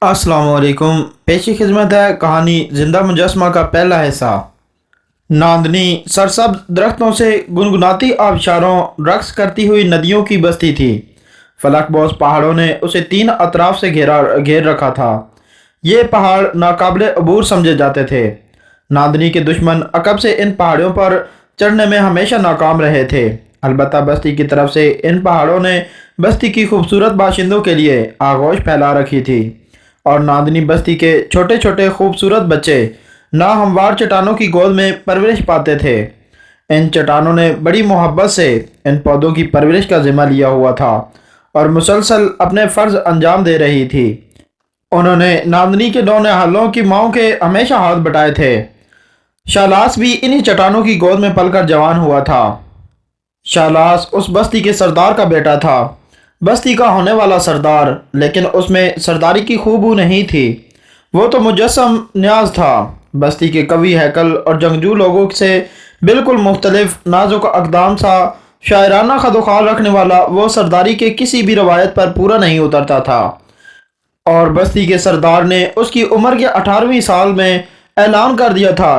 अस्सलाम वालेकुम। पेशी खिदमत है कहानी जिंदा मुजस्मा का पहला हिस्सा। नांदनी सरसब्ज दरख्तों से गुनगुनाती आबशारों रक्स करती हुई नदियों की बस्ती थी। फलकबोस पहाड़ों ने उसे तीन अतराफ से घेर रखा था। ये पहाड़ नाकाबिले अबूर समझे जाते थे। नांदनी के दुश्मन अकब से इन पहाड़ों पर चढ़ने में हमेशा नाकाम रहे थे। अलबत्ता बस्ती की तरफ से इन पहाड़ों ने बस्ती की खूबसूरत बाशिंदों के लिए आगोश फैला रखी थी और नांदनी बस्ती के छोटे छोटे खूबसूरत बच्चे नाहमवार चट्टानों की गोद में परवरिश पाते थे। इन चट्टानों ने बड़ी मोहब्बत से इन पौधों की परवरिश का जिम्मा लिया हुआ था और मुसलसल अपने फ़र्ज अंजाम दे रही थी। उन्होंने नांदनी के नौनिहालों की माओं के हमेशा हाथ बटाए थे। शालास भी इन्हीं चट्टानों की गोद में पलकर जवान हुआ था। शालास उस बस्ती के सरदार का बेटा था, बस्ती का होने वाला सरदार, लेकिन उसमें सरदारी की खूबू नहीं थी। वो तो मुजस्सम न्याज था। बस्ती के कवि हैकल और जंगजू लोगों से बिल्कुल मुख्तलिफ नाजुक अकदाम सा शायराना खदोखाल रखने वाला वो सरदारी के किसी भी रवायत पर पूरा नहीं उतरता था। और बस्ती के सरदार ने उसकी उम्र के 18वीं साल में ऐलान कर दिया था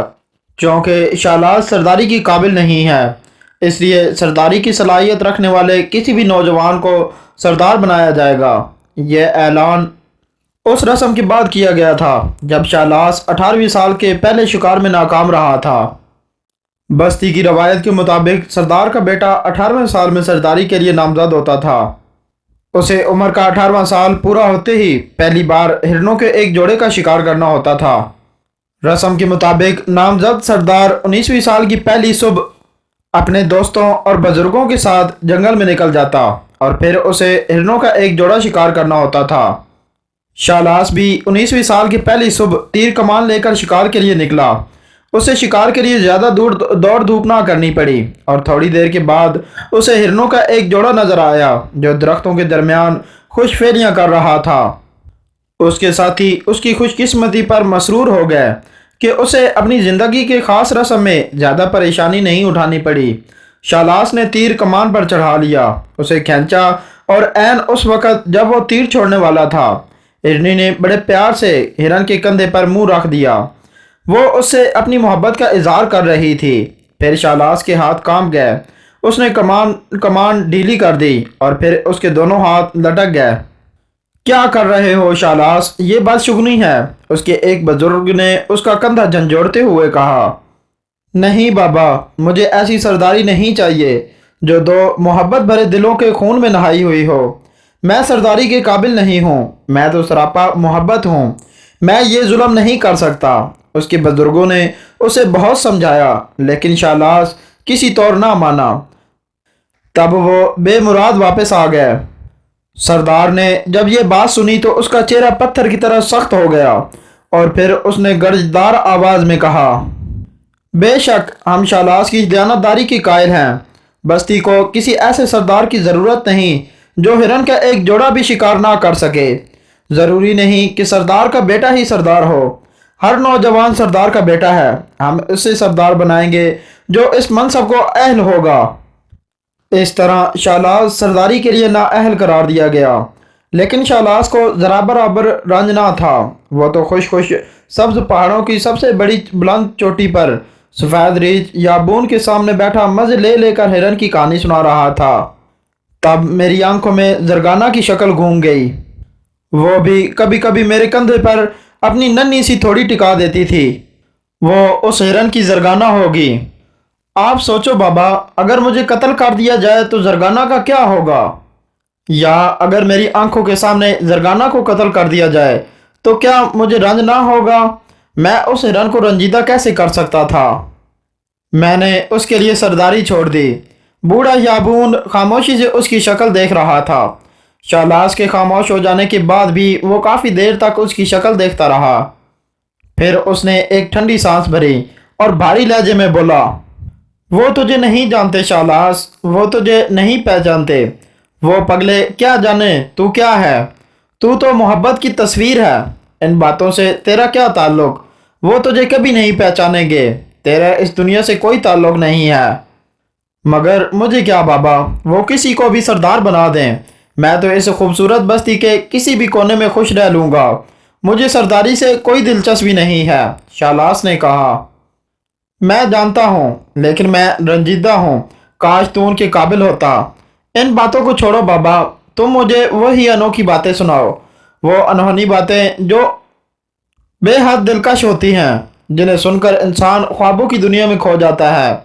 चूँकि शालास सरदारी की काबिल नहीं है, इसलिए सरदारी की सलाहियत रखने वाले किसी भी नौजवान को सरदार बनाया जाएगा। यह ऐलान उस रस्म के बाद किया गया था जब शालास 18वीं साल के पहले शिकार में नाकाम रहा था। बस्ती की रवायत के मुताबिक सरदार का बेटा 18वें साल में सरदारी के लिए नामजद होता था। उसे उम्र का 18वां साल पूरा होते ही पहली बार हिरणों के एक जोड़े का शिकार करना होता था। रस्म के मुताबिक नामजद सरदार 19वीं साल की पहली सुबह अपने दोस्तों और बुजुर्गों के साथ जंगल में निकल जाता और फिर उसे हिरणों का एक जोड़ा शिकार करना होता था। शालास भी 19वीं साल की पहली सुबह तीर कमान लेकर शिकार के लिए निकला। उसे शिकार के लिए ज़्यादा दूर दौड़ धूप ना करनी पड़ी और थोड़ी देर के बाद उसे हिरणों का एक जोड़ा नजर आया जो दरख्तों के दरमियान खुश फेरियाँ कर रहा था। उसके साथी उसकी खुशकिस्मती पर मसरूर हो गए कि उसे अपनी ज़िंदगी के ख़ास रस्म में ज़्यादा परेशानी नहीं उठानी पड़ी। शालास ने तीर कमान पर चढ़ा लिया, उसे खींचा और ऐन उस वक़्त जब वो तीर छोड़ने वाला था, हिरनी ने बड़े प्यार से हिरन के कंधे पर मुंह रख दिया। वो उससे अपनी मोहब्बत का इजहार कर रही थी। फिर शालास के हाथ कांप गए। उसने कमान ढीली कर दी और फिर उसके दोनों हाथ लटक गए। क्या कर रहे हो शालास, ये बदशुगनी है, उसके एक बुजुर्ग ने उसका कंधा झंझोड़ते हुए कहा। नहीं बाबा, मुझे ऐसी सरदारी नहीं चाहिए जो दो मोहब्बत भरे दिलों के खून में नहाई हुई हो। मैं सरदारी के काबिल नहीं हूँ, मैं तो सरापा मोहब्बत हूँ, मैं ये जुल्म नहीं कर सकता। उसके बुजुर्गों ने उसे बहुत समझाया लेकिन शालास किसी तौर ना माना। तब वो बेमुराद वापस आ गए। सरदार ने जब ये बात सुनी तो उसका चेहरा पत्थर की तरह सख्त हो गया और फिर उसने गर्जदार आवाज़ में कहा, बेशक हम शालास की दयानतदारी की कायल हैं। बस्ती को किसी ऐसे सरदार की ज़रूरत नहीं जो हिरन का एक जोड़ा भी शिकार ना कर सके। ज़रूरी नहीं कि सरदार का बेटा ही सरदार हो, हर नौजवान सरदार का बेटा है। हम उसे सरदार बनाएंगे जो इस मनसब को अहल होगा। इस तरह शालास सरदारी के लिए नाअहल करार दिया गया, लेकिन शालास को ज़रा बराबर रंज ना था। वो तो खुश खुश सब्ज पहाड़ों की सबसे बड़ी बुलंद चोटी पर सफ़ेद रीछ याबून के सामने बैठा मज़े ले लेकर हिरन की कहानी सुना रहा था। तब मेरी आंखों में जरगाना की शक्ल घूम गई। वो भी कभी कभी मेरे कंधे पर अपनी नन्ही सी थोड़ी टिका देती थी। वो उस हिरन की जरगाना होगी। आप सोचो बाबा, अगर मुझे कत्ल कर दिया जाए तो जरगाना का क्या होगा? या अगर मेरी आंखों के सामने जरगाना को कत्ल कर दिया जाए तो क्या मुझे रंज ना होगा? मैं उस हिरन को रंजीदा कैसे कर सकता था? मैंने उसके लिए सरदारी छोड़ दी। बूढ़ा याबून खामोशी से उसकी शक्ल देख रहा था। शालास के खामोश हो जाने के बाद भी वो काफ़ी देर तक उसकी शक्ल देखता रहा। फिर उसने एक ठंडी सांस भरी और भारी लहजे में बोला, वो तुझे नहीं जानते शालास, वो तुझे नहीं पहचानते। वो पगले क्या जाने तू क्या है? तू तो मोहब्बत की तस्वीर है। इन बातों से तेरा क्या ताल्लुक? वो तुझे कभी नहीं पहचानेंगे। तेरा इस दुनिया से कोई ताल्लुक नहीं है। मगर मुझे क्या बाबा, वो किसी को भी सरदार बना दें, मैं तो इस खूबसूरत बस्ती के किसी भी कोने में खुश रह लूँगा। مجھے سرداری سے کوئی دلچسپی نہیں ہے، شالاس نے کہا۔ میں جانتا ہوں، لیکن میں رنجیدہ ہوں، کاش تو ان کے قابل ہوتا۔ ان باتوں کو چھوڑو بابا، تم مجھے وہی انوکھی باتیں سناؤ، وہ انہونی باتیں جو بے حد دلکش ہوتی ہیں، جنہیں سن کر انسان خوابوں کی دنیا میں کھو جاتا ہے۔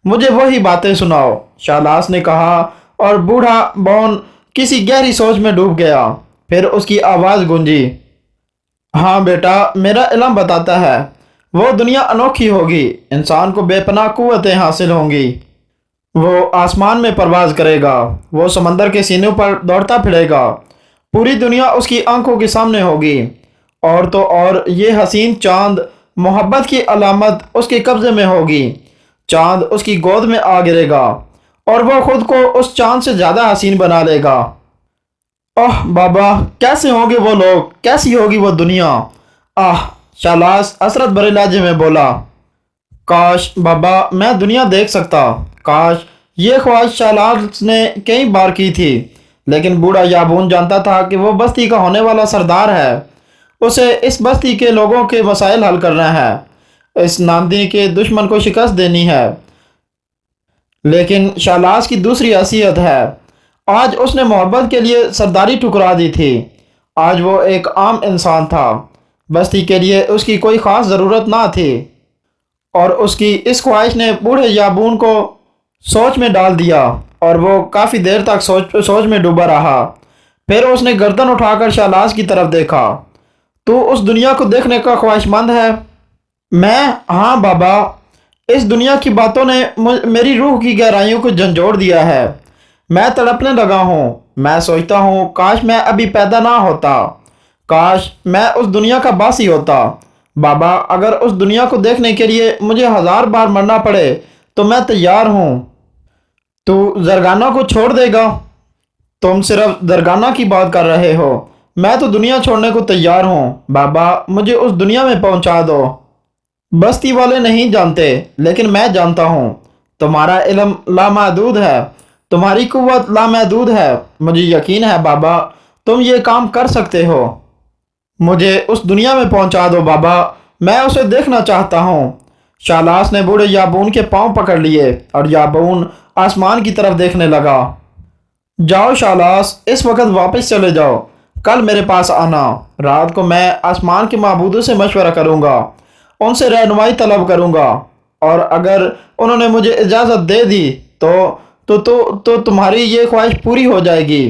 مجھے وہی باتیں سناؤ، شالاس نے کہا، اور بوڑھا بون کسی گہری سوچ میں ڈوب گیا۔ پھر اس کی آواز گونجی، ہاں بیٹا، میرا علم بتاتا ہے وہ دنیا انوکھی ہوگی، انسان کو بے پناہ قوتیں حاصل ہوں گی۔ وہ آسمان میں پرواز کرے گا، وہ سمندر کے سینوں پر دوڑتا پھرے گا، پوری دنیا اس کی آنکھوں کے سامنے ہوگی، اور تو اور یہ حسین چاند، محبت کی علامت اس کے قبضے میں ہوگی۔ چاند اس کی گود میں آ گرے گا اور وہ خود کو اس چاند سے زیادہ حسین بنا لے گا۔ اوہ بابا، کیسے ہوں گے وہ لوگ، کیسی ہوگی وہ دنیا؟ آہ، شالاس حسرت بھرے لہجے میں بولا۔ کاش بابا میں دنیا دیکھ سکتا، کاش۔ یہ خواہش شالاس نے کئی بار کی تھی، لیکن بوڑھا یابون جانتا تھا کہ وہ بستی کا ہونے والا سردار ہے، اسے اس بستی کے لوگوں کے مسائل حل کرنا ہے، اس ناندنی کے دشمن کو شکست دینی ہے۔ لیکن شالاس کی دوسری حیثیت ہے، آج اس نے محبت کے لیے سرداری ٹھکرا دی تھی، آج وہ ایک عام انسان تھا، بستی کے لیے اس کی کوئی خاص ضرورت نہ تھی، اور اس کی اس خواہش نے بوڑھے یابون کو سوچ میں ڈال دیا، اور وہ کافی دیر تک سوچ میں ڈوبا رہا۔ پھر اس نے گردن اٹھا کر شالاس کی طرف دیکھا، تو اس دنیا کو دیکھنے کا خواہش مند ہے؟ میں؟ ہاں بابا، اس دنیا کی باتوں نے میری روح کی گہرائیوں کو جھنجھوڑ دیا ہے، میں تڑپنے لگا ہوں، میں سوچتا ہوں کاش میں ابھی پیدا نہ ہوتا، کاش میں اس دنیا کا باسی ہوتا۔ بابا، اگر اس دنیا کو دیکھنے کے لیے مجھے 1000 بار مرنا پڑے تو میں تیار ہوں۔ تو زرگانہ کو چھوڑ دے گا؟ تم صرف زرگانہ کی بات کر رہے ہو، میں تو دنیا چھوڑنے کو تیار ہوں۔ بابا، مجھے اس دنیا میں پہنچا دو۔ بستی والے نہیں جانتے، لیکن میں جانتا ہوں، تمہارا علم لامحدود ہے، تمہاری قوت لامحدود ہے، مجھے یقین ہے بابا تم یہ کام کر سکتے ہو۔ مجھے اس دنیا میں پہنچا دو بابا، میں اسے دیکھنا چاہتا ہوں۔ شالاس نے بوڑھے یابون کے پاؤں پکڑ لیے اور یابون آسمان کی طرف دیکھنے لگا۔ جاؤ شالاس، اس وقت واپس چلے جاؤ، کل میرے پاس آنا، رات کو میں آسمان کے معبودوں سے مشورہ کروں گا، ان سے رہنمائی طلب کروں گا، اور اگر انہوں نے مجھے اجازت دے دی تو تمہاری یہ خواہش پوری ہو جائے گی۔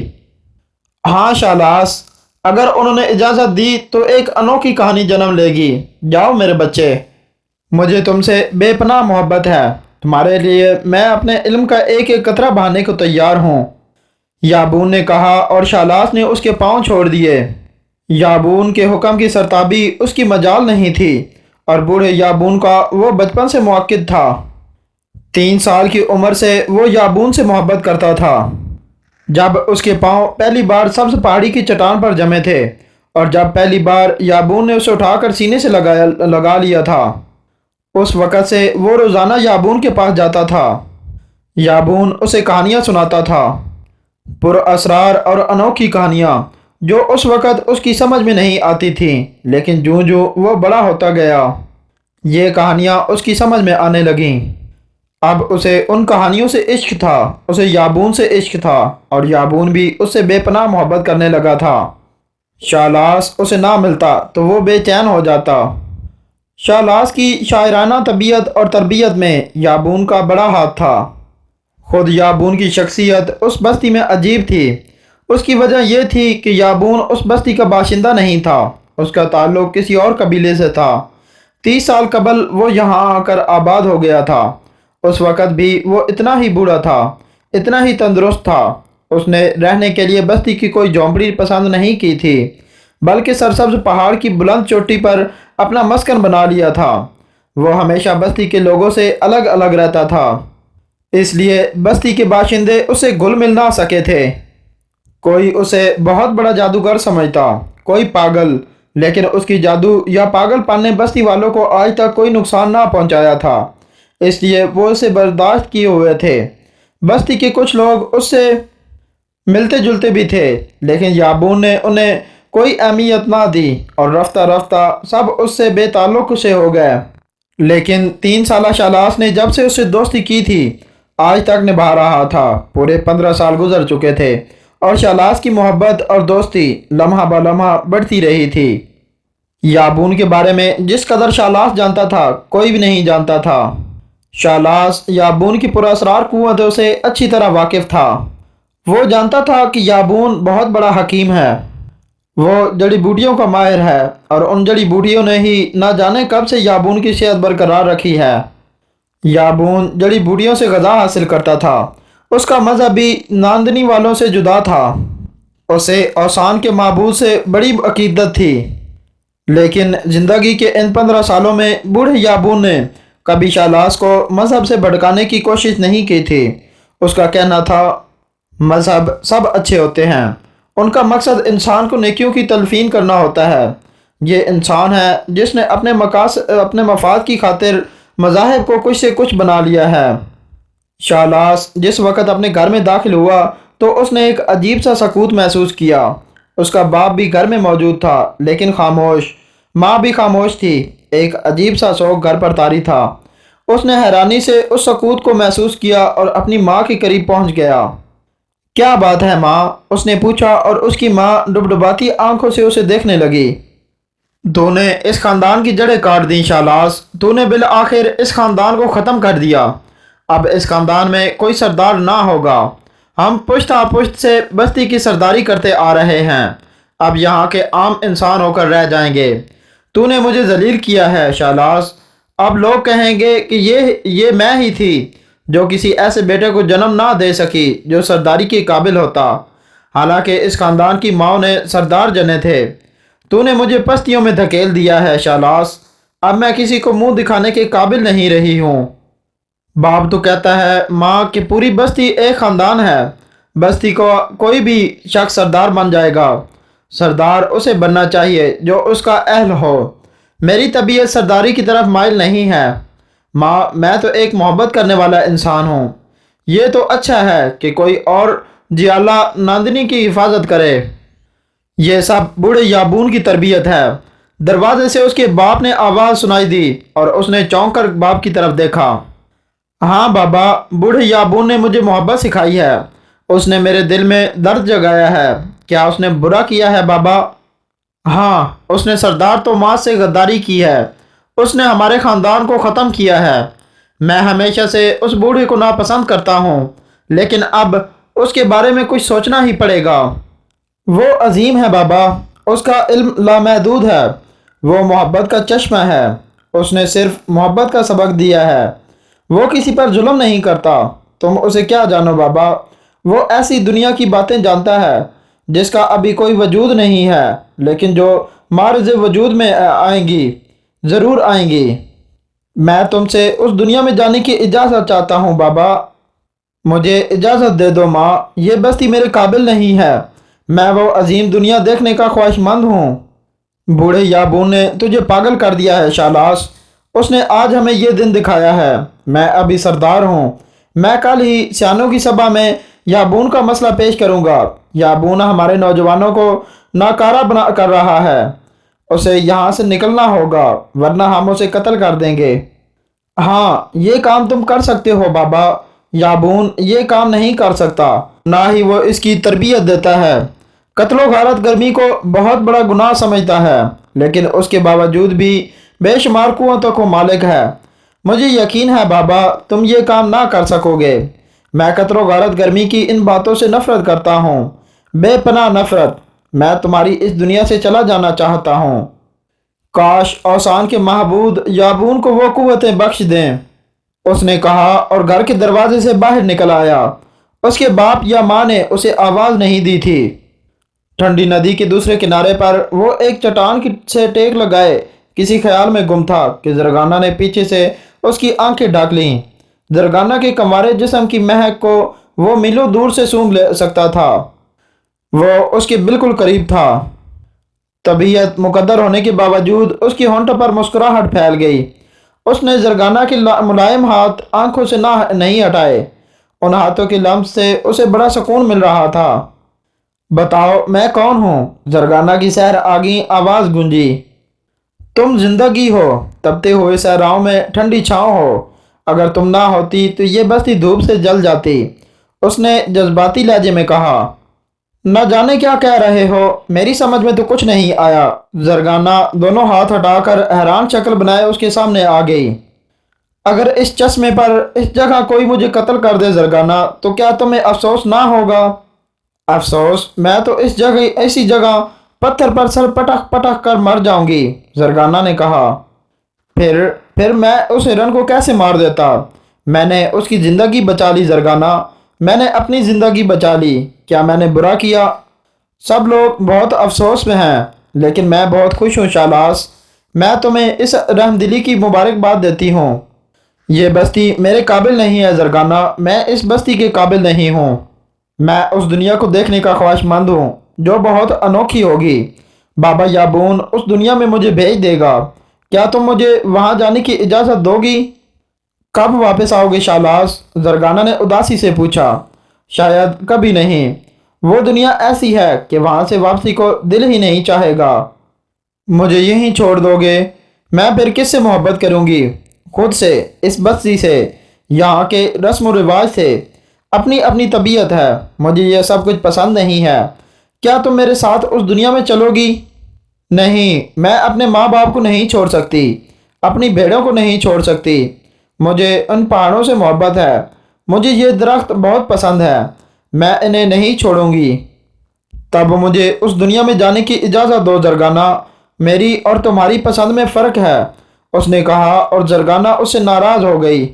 ہاں شالاس، اگر انہوں نے اجازت دی تو ایک انوکھی کہانی جنم لے گی۔ جاؤ میرے بچے، مجھے تم سے بے پناہ محبت ہے، تمہارے لیے میں اپنے علم کا ایک ایک قطرہ بہانے کو تیار ہوں۔ یابون نے کہا، اور شالاس نے اس کے پاؤں چھوڑ دیے۔ یابون کے حکم کی سرتابی اس کی مجال نہیں تھی، اور بوڑھے یابون کا وہ بچپن سے موقد تھا۔ 3 سال کی عمر سے وہ یابون سے محبت کرتا تھا، جب اس کے پاؤں پہلی بار سبز پہاڑی کی چٹان پر جمے تھے، اور جب پہلی بار یابون نے اسے اٹھا کر سینے سے لگا لیا تھا۔ اس وقت سے وہ روزانہ یابون کے پاس جاتا تھا، یابون اسے کہانیاں سناتا تھا، پر اسرار اور انوکھی کہانیاں جو اس وقت اس کی سمجھ میں نہیں آتی تھیں، لیکن جوں جوں وہ بڑا ہوتا گیا یہ کہانیاں اس کی سمجھ میں آنے لگیں۔ اب اسے ان کہانیوں سے عشق تھا، اسے یابون سے عشق تھا، اور یابون بھی اس سے بے پناہ محبت کرنے لگا تھا۔ شالاس اسے نہ ملتا تو وہ بے چین ہو جاتا۔ شالاس کی شاعرانہ طبیعت اور تربیت میں یابون کا بڑا ہاتھ تھا۔ خود یابون کی شخصیت اس بستی میں عجیب تھی۔ اس کی وجہ یہ تھی کہ یابون اس بستی کا باشندہ نہیں تھا، اس کا تعلق کسی اور قبیلے سے تھا۔ 30 سال قبل وہ یہاں آ کر آباد ہو گیا تھا۔ اس وقت بھی وہ اتنا ہی بوڑھا تھا، اتنا ہی تندرست تھا۔ اس نے رہنے کے لیے بستی کی کوئی جھونپڑی پسند نہیں کی تھی، بلکہ سرسبز پہاڑ کی بلند چوٹی پر اپنا مسکن بنا لیا تھا۔ وہ ہمیشہ بستی کے لوگوں سے الگ الگ رہتا تھا، اس لیے بستی کے باشندے اسے گھل مل نہ سکے تھے۔ کوئی اسے بہت بڑا جادوگر سمجھتا، کوئی پاگل، لیکن اس کی جادو یا پاگل پن نے بستی والوں کو آج تک کوئی نقصان نہ پہنچایا تھا، اس لیے وہ اسے برداشت کیے ہوئے تھے۔ بستی کے کچھ لوگ اس سے ملتے جلتے بھی تھے، لیکن یابون نے انہیں کوئی اہمیت نہ دی اور رفتہ رفتہ سب اس سے بے تعلق سے ہو گئے۔ لیکن 3 سالہ شالاس نے جب سے اس سے دوستی کی تھی آج تک نبھا رہا تھا۔ پورے 15 سال گزر چکے تھے اور شالاس کی محبت اور دوستی لمحہ بہ لمحہ بڑھتی رہی تھی۔ یابون کے بارے میں جس قدر شالاس جانتا تھا کوئی بھی نہیں جانتا تھا۔ شالاس یابون کی پراسرار قوتوں سے اچھی طرح واقف تھا۔ وہ جانتا تھا کہ یابون بہت بڑا حکیم ہے، وہ جڑی بوٹیوں کا ماہر ہے اور ان جڑی بوٹیوں نے ہی نہ جانے کب سے یابون کی صحت برقرار رکھی ہے۔ یابون جڑی بوٹیوں سے غذا حاصل کرتا تھا۔ اس کا مذہب بھی ناندنی والوں سے جدا تھا، اسے اوثان کے معبود سے بڑی عقیدت تھی۔ لیکن زندگی کے ان 15 سالوں میں بوڑھے یابون نے کبھی شالاس کو مذہب سے بھٹکانے کی کوشش نہیں کی تھی۔ اس کا کہنا تھا مذہب سب اچھے ہوتے ہیں، ان کا مقصد انسان کو نیکیوں کی تلقین کرنا ہوتا ہے۔ یہ انسان ہے جس نے اپنے مفاد کی خاطر مذاہب کو کچھ سے کچھ بنا لیا ہے۔ شالاس جس وقت اپنے گھر میں داخل ہوا تو اس نے ایک عجیب سا سکوت محسوس کیا۔ اس کا باپ بھی گھر میں موجود تھا لیکن خاموش، ماں بھی خاموش تھی۔ ایک عجیب سا سوگ گھر پر طاری تھا۔ اس نے حیرانی سے اس سکوت کو محسوس کیا اور اپنی ماں کے قریب پہنچ گیا۔ کیا بات ہے ماں؟ اس نے پوچھا اور اس کی ماں ڈبڈباتی آنکھوں سے اسے دیکھنے لگی۔ تو نے اس خاندان کی جڑیں کاٹ دیں شالاس، تو نے بالآخر اس خاندان کو ختم کر دیا۔ اب اس خاندان میں کوئی سردار نہ ہوگا، ہم پشت پشت سے بستی کی سرداری کرتے آ رہے ہیں، اب یہاں کے عام انسان ہو کر رہ جائیں گے۔ تو نے مجھے ذلیل کیا ہے شالاس، اب لوگ کہیں گے کہ یہ میں ہی تھی جو کسی ایسے بیٹے کو جنم نہ دے سکی جو سرداری کے قابل ہوتا، حالانکہ اس خاندان کی ماں نے سردار جنے تھے۔ تو نے مجھے پستیوں میں دھکیل دیا ہے شالاس، اب میں کسی کو منہ دکھانے کے قابل نہیں رہی ہوں۔ باپ تو کہتا ہے ماں کہ پوری بستی ایک خاندان ہے، بستی کو کوئی بھی شخص سردار بن جائے گا، سردار اسے بننا چاہیے جو اس کا اہل ہو۔ میری طبیعت سرداری کی طرف مائل نہیں ہے ماں، میں تو ایک محبت کرنے والا انسان ہوں۔ یہ تو اچھا ہے کہ کوئی اور جیالہ ناندنی کی حفاظت کرے۔ یہ سب بوڑھے یابون کی تربیت ہے۔ دروازے سے اس کے باپ نے آواز سنائی دی اور اس نے چونک کر باپ کی طرف دیکھا۔ ہاں بابا، بوڑھے یابون نے مجھے محبت سکھائی ہے، اس نے میرے دل میں درد جگایا ہے۔ کیا اس نے برا کیا ہے بابا؟ ہاں، اس نے سردار توماس سے غداری کی ہے، اس نے ہمارے خاندان کو ختم کیا ہے۔ میں ہمیشہ سے اس بوڑھے کو ناپسند کرتا ہوں، لیکن اب اس کے بارے میں کچھ سوچنا ہی پڑے گا۔ وہ عظیم ہے بابا، اس کا علم لامحدود ہے، وہ محبت کا چشمہ ہے، اس نے صرف محبت کا سبق دیا ہے، وہ کسی پر ظلم نہیں کرتا۔ تم اسے کیا جانو بابا، وہ ایسی دنیا کی باتیں جانتا ہے جس کا ابھی کوئی وجود نہیں ہے، لیکن جو معرض وجود میں آئیں گی، ضرور آئیں گی۔ میں تم سے اس دنیا میں جانے کی اجازت چاہتا ہوں بابا، مجھے اجازت دے دو ماں، یہ بستی میرے قابل نہیں ہے، میں وہ عظیم دنیا دیکھنے کا خواہش مند ہوں۔ بوڑھے یابون نے تجھے پاگل کر دیا ہے شالاس، اس نے آج ہمیں یہ دن دکھایا ہے۔ میں ابھی سردار ہوں، میں کل ہی سیانوں کی سبھا میں یابون کا مسئلہ پیش کروں گا۔ یابون ہمارے نوجوانوں کو ناکارہ بنا کر رہا ہے، اسے یہاں سے نکلنا ہوگا ورنہ ہم اسے قتل کر دیں گے۔ ہاں، یہ کام تم کر سکتے ہو بابا، یابون یہ کام نہیں کر سکتا، نہ ہی وہ اس کی تربیت دیتا ہے۔ قتل و غارت گرمی کو بہت بڑا گناہ سمجھتا ہے، لیکن اس کے باوجود بھی بے شمار قوتوں کو مالک ہے۔ مجھے یقین ہے بابا تم یہ کام نہ کر سکو گے۔ میں قتل و غارت گرمی کی ان باتوں سے نفرت کرتا ہوں، بے پناہ نفرت۔ میں تمہاری اس دنیا سے چلا جانا چاہتا ہوں۔ کاش اوثان کے معبود یابون کو وہ قوتیں بخش دیں، اس نے کہا اور گھر کے دروازے سے باہر نکل آیا۔ اس کے باپ یا ماں نے اسے آواز نہیں دی تھی۔ ٹھنڈی ندی کے دوسرے کنارے پر وہ ایک چٹان سے ٹیک لگائے کسی خیال میں گم تھا کہ زرگانہ نے پیچھے سے اس کی آنکھیں ڈھک لیں۔ زرگانہ کے کمارے جسم کی مہک کو وہ میلوں دور سے سونگھ لے سکتا تھا، وہ اس کے بالکل قریب تھا۔ طبیعت مقدر ہونے کے باوجود اس کی ہونٹوں پر مسکراہٹ پھیل گئی۔ اس نے زرگانہ کے ملائم ہاتھ آنکھوں سے نہیں ہٹائے، ان ہاتھوں کے لمس سے اسے بڑا سکون مل رہا تھا۔ बताओ मैं कौन हूँ? जरगाना की सहर आगी आवाज गूंजी। तुम जिंदगी हो, तपते हुए सहराओं में ठंडी छाँव हो। अगर तुम ना होती तो ये बस्ती धूप से जल जाती। उसने जज्बाती लहजे में कहा। न जाने क्या कह रहे हो, मेरी समझ में तो कुछ नहीं आया। जरगाना दोनों हाथ हटाकर हैरान शक्ल बनाए उसके सामने आ गई। अगर इस चश्मे पर इस जगह कोई मुझे कत्ल कर दे जरगाना, तो क्या तुम्हें अफसोस ना होगा? अफसोस? मैं तो इस जगह ऐसी जगह पत्थर पर सर पटक पटक कर मर जाऊंगी, जरगाना ने कहा। फिर फिर मैं उस हिरन को कैसे मार देता? मैंने उसकी जिंदगी बचा ली जरगाना। मैंने अपनी जिंदगी बचा ली। क्या मैंने बुरा किया? सब लोग बहुत अफसोस में हैं, लेकिन मैं बहुत खुश हूँ शालास। मैं तुम्हें इस रहमदिली की मुबारकबाद देती हूँ। ये बस्ती मेरे काबिल नहीं है जरगाना, मैं इस बस्ती के काबिल नहीं हूँ। मैं उस दुनिया को देखने का ख्वाहिशमंद हूँ जो बहुत अनोखी होगी। बाबा याबून उस दुनिया में मुझे भेज देगा। क्या तुम मुझे वहाँ जाने की इजाज़त दोगी? कब वापस आओगे शालास? जरगाना ने उदासी से पूछा। शायद कभी नहीं। वो दुनिया ऐसी है कि वहाँ से वापसी को दिल ही नहीं चाहेगा। मुझे यहीं छोड़ दोगे? मैं फिर किससे मोहब्बत करूंगी? खुद से, इस बस्ती से, यहाँ के रस्म व रिवाज से। अपनी अपनी तबीयत है, मुझे यह सब कुछ पसंद नहीं है। क्या तुम मेरे साथ उस दुनिया में चलोगी? नहीं, मैं अपने माँ बाप को नहीं छोड़ सकती, अपनी भेड़ों को नहीं छोड़ सकती। मुझे उन पहाड़ों से मोहब्बत है, मुझे ये दरख्त बहुत पसंद है। मैं इन्हें नहीं छोड़ूंगी। तब मुझे उस दुनिया में जाने की इजाज़त दो जरगाना। मेरी और तुम्हारी पसंद में फ़र्क है, उसने कहा, और जरगाना उससे नाराज़ हो गई।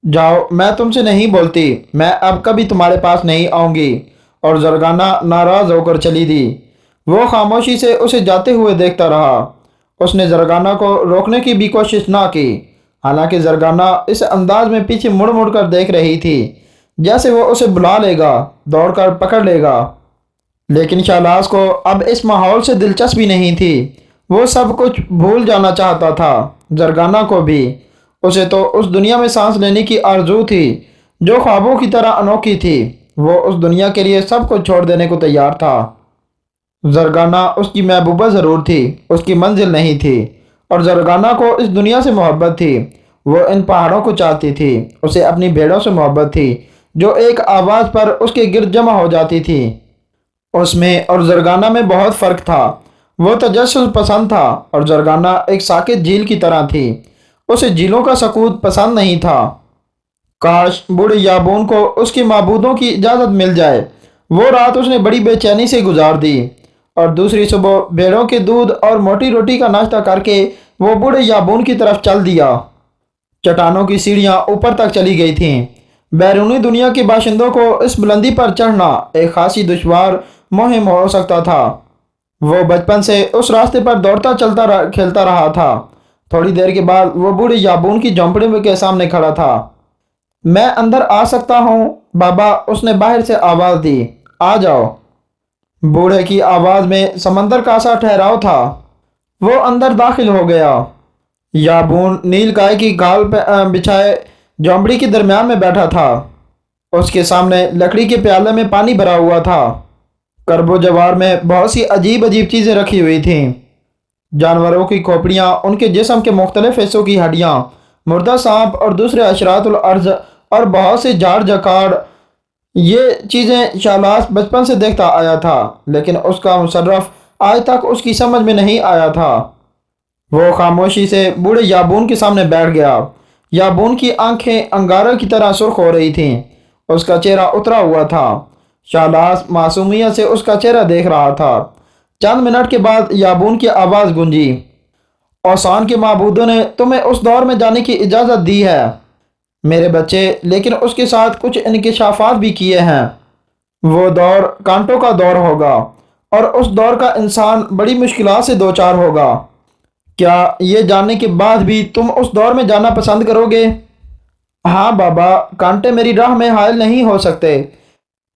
जाओ, मैं तुमसे नहीं बोलती, मैं अब कभी तुम्हारे पास नहीं आऊँगी। और जरगाना नाराज़ होकर चली दी। वो खामोशी से उसे जाते हुए देखता रहा। उसने जरगाना को रोकने की भी कोशिश ना की, हालांकि जरगाना इस अंदाज में पीछे मुड़ मुड़ कर देख रही थी, जैसे वो उसे बुला लेगा, दौड़कर पकड़ लेगा। लेकिन शाहनाज को अब इस माहौल से दिलचस्पी नहीं थी। वो सब कुछ भूल जाना चाहता था। जरगाना को भी। उसे तो उस दुनिया में सांस लेने की आरजू थी जो ख्वाबों की तरह अनोखी थी। वो उस दुनिया के लिए सब कुछ छोड़ देने को तैयार था। जरगाना उसकी महबूबा ज़रूर थी, उसकी मंजिल नहीं थी। और जरगाना को इस दुनिया से मोहब्बत थी। वो इन पहाड़ों को चाहती थी। उसे अपनी भेड़ों से मोहब्बत थी जो एक आवाज़ पर उसके गिर्द जमा हो जाती थी। उसमें और जरगाना में बहुत फ़र्क था। वो तजस्सुस पसंद था और जरगाना एक साकित झील की तरह थी। उसे झीलों का सकूत पसंद नहीं था। काश बूढ़े याबून को उसके माबूदों की इजाज़त मिल जाए। वो रात उसने बड़ी बेचैनी से गुजार दी और दूसरी सुबह भेड़ों के दूध और मोटी रोटी का नाश्ता करके वो बूढ़े याबून की तरफ चल दिया। चट्टानों की सीढ़ियाँ ऊपर तक चली गई थीं। बैरूनी दुनिया के बाशिंदों को इस बुलंदी पर चढ़ना एक खासी दुश्वार मुहिम हो सकता था। वो बचपन से उस रास्ते पर दौड़ता खेलता रहा था। थोड़ी देर के बाद वो बूढ़े याबून की झोंपड़ी के सामने खड़ा था। मैं अंदर आ सकता हूँ बाबा? उसने बाहर से आवाज़ दी। आ जाओ। बूढ़े की आवाज़ में समंदर का सा ठहराव था। वो अंदर दाखिल हो गया। याबून नील गाय की गाल बिछाए झोंपड़ी के दरमियान में बैठा था। उसके सामने लकड़ी के प्याले में पानी भरा हुआ था। करबो जवार में बहुत सी अजीब अजीब चीज़ें रखी हुई थीं। जानवरों की खोपड़ियाँ, उनके जिस्म के मुख्तलिफ हिस्सों की हड्डियाँ, मुर्दा सांप और दूसरे अशरातुल अर्ज और बहुत से झाड़ झकाड़। ये चीज़ें शाहनाज बचपन से देखता आया था, लेकिन उसका मुसर्रफ आज तक उसकी समझ में नहीं आया था। वो खामोशी से बूढ़े याबून के सामने बैठ गया। याबून की आंखें अंगारे की तरह सुर्ख हो रही थीं। उसका चेहरा उतरा हुआ था। शाहनाज मासूमियत से उसका चेहरा देख रहा था। चंद मिनट के बाद याबून की आवाज़ गूंजी। औसान के माबूदों ने तुम्हें उस दौर में जाने की इजाज़त दी है मेरे बच्चे, लेकिन उसके साथ कुछ इंकिशाफात भी किए हैं। वो दौर कांटों का दौर होगा और उस दौर का इंसान बड़ी मुश्किलात से दो चार होगा। क्या ये जानने के बाद भी तुम उस दौर में जाना पसंद करोगे? हाँ बाबा, कांटे मेरी राह में हायल नहीं हो सकते।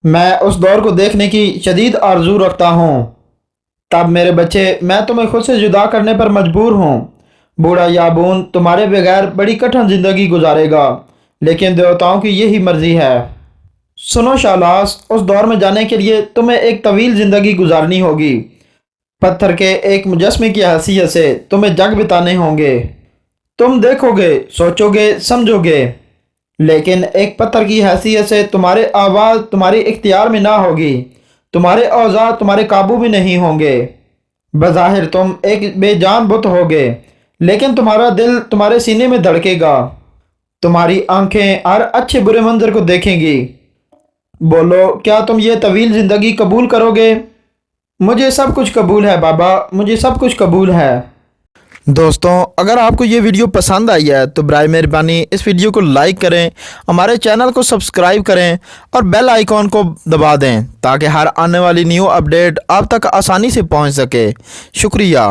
मैं उस दौर को देखने की शदीद आरजू रखता हूँ। तब मेरे बच्चे, मैं तुम्हें खुद से जुदा करने पर मजबूर हूँ। बूढ़ा याबून तुम्हारे बगैर बड़ी कठिन जिंदगी गुजारेगा, लेकिन देवताओं की यही मर्जी है। सुनो शाहलास, उस दौर में जाने के लिए तुम्हें एक तवील ज़िंदगी गुजारनी होगी। पत्थर के एक मुजस्मे की हैसियत से तुम्हें जग बिताने होंगे। तुम देखोगे, सोचोगे, समझोगे, लेकिन एक पत्थर की हैसियत से तुम्हारे आवाज़ तुम्हारी इख्तियार में ना होगी, तुम्हारे औज़ार तुम्हारे काबू में नहीं होंगे। बज़ाहिर तुम एक बेजान बुत होगे, लेकिन तुम्हारा दिल तुम्हारे सीने में धड़केगा। तुम्हारी आंखें हर अच्छे बुरे मंजर को देखेंगी। बोलो, क्या तुम ये तवील ज़िंदगी कबूल करोगे? मुझे सब कुछ कबूल है बाबा, मुझे सब कुछ कबूल है। दोस्तों, अगर आपको ये वीडियो पसंद आई है तो बराए मेहरबानी इस वीडियो को लाइक करें, हमारे चैनल को सब्सक्राइब करें और बेल आइकॉन को दबा दें ताकि हर आने वाली न्यू अपडेट आप तक आसानी से पहुंच सके। शुक्रिया।